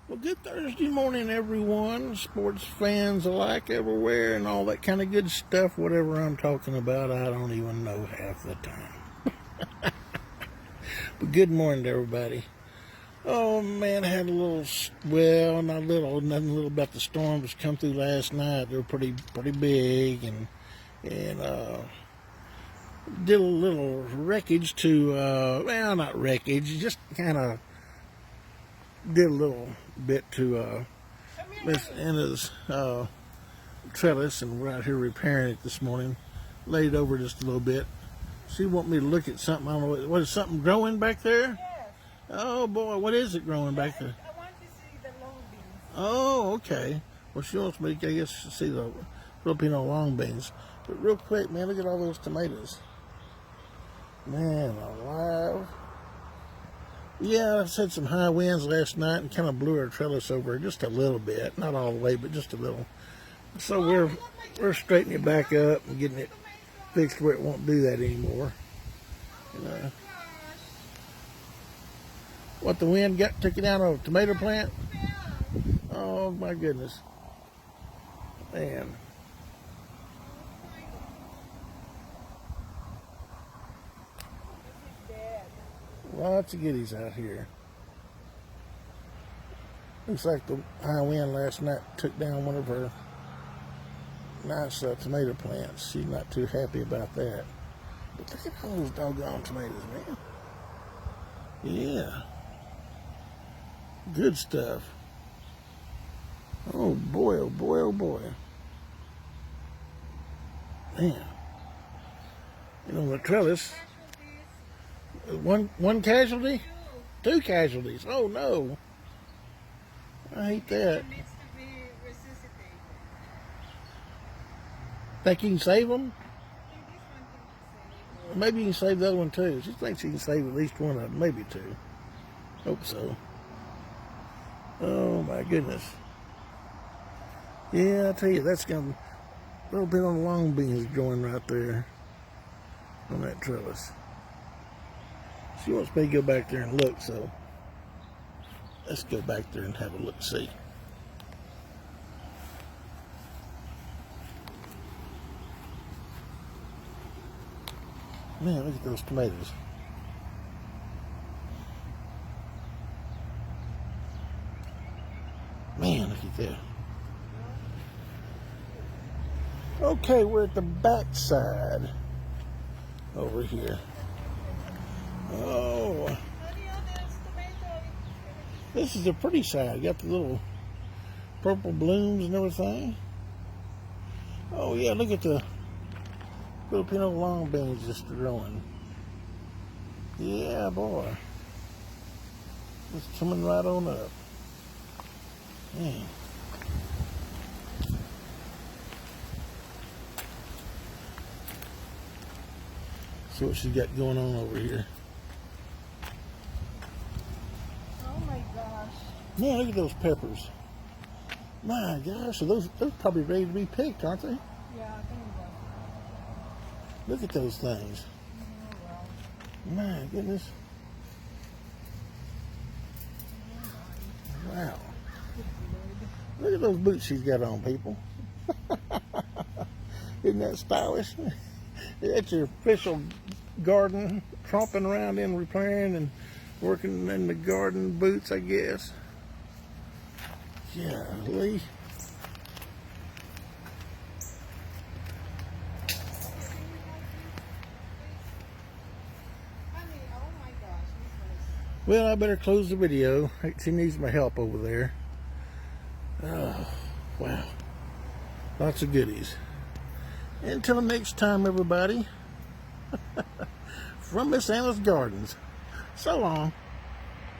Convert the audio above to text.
Well, good Thursday morning, everyone. Sports fans alike everywhere and all that kind of good stuff. Whatever I'm talking about, I don't even know half the time. But good morning to everybody. Oh, man, I had a little, well, not a little, nothing little about the storms come through last night. They were pretty big and did a little wreckage to, well, not wreckage, just kind of did a little bit to Miss Anna's trellis, and we're out here repairing it this morning. Laid over just a little bit. She want me to look at something. I don't know what is something growing back there? Yes. Oh boy, what is it growing back there? I want to see the long beans. Oh, okay. Well, she wants me, I guess, to see the Filipino long beans. But real quick, man, look at all those tomatoes. Man, alive. Yeah, I've had some high winds last night and kind of blew our trellis over just a little bit. Not all the way, but just a little. So we're straightening it back up and getting it fixed where it won't do that anymore. And, what the wind took it down on a tomato plant? Oh my goodness. Man. Lots of goodies out here. Looks like the high wind last night took down one of her nice tomato plants. She's not too happy about that. But look at all those doggone tomatoes, man. Yeah. Good stuff. Oh boy, oh boy, oh boy. Man. You know, the trellis. One casualty? Two casualties. Oh no. I hate that. It needs to be resuscitated. Think you can save them? I think this one can save. Maybe you can save the other one too. She thinks she can save at least one of them, maybe two. Hope so. Oh my goodness. Yeah, I tell you, that's got a little bit on the long beans growing right there on that trellis. She wants me to go back there and look, so let's go back there and have a look, see. Man, look at those tomatoes. Man, look at that. Okay, we're at the back side over here. Oh, this is a pretty side. Got the little purple blooms and everything. Oh yeah, look at the Filipino long beans just growing. Yeah, boy. It's coming right on up. Man. See what she's got going on over here. Oh my gosh. Man, look at those peppers. My gosh, so those probably ready to be picked, aren't they? Yeah, I think so. Look at those things. Oh, wow. My goodness. Wow. Look at those boots she's got on, people. Isn't that stylish? That's your official garden, tromping around in repairing and working in the garden boots, I guess. Golly. Well, I better close the video. She needs my help over there. Oh, wow. Lots of goodies. Until next time, everybody. From Miss Anna's Gardens. So long.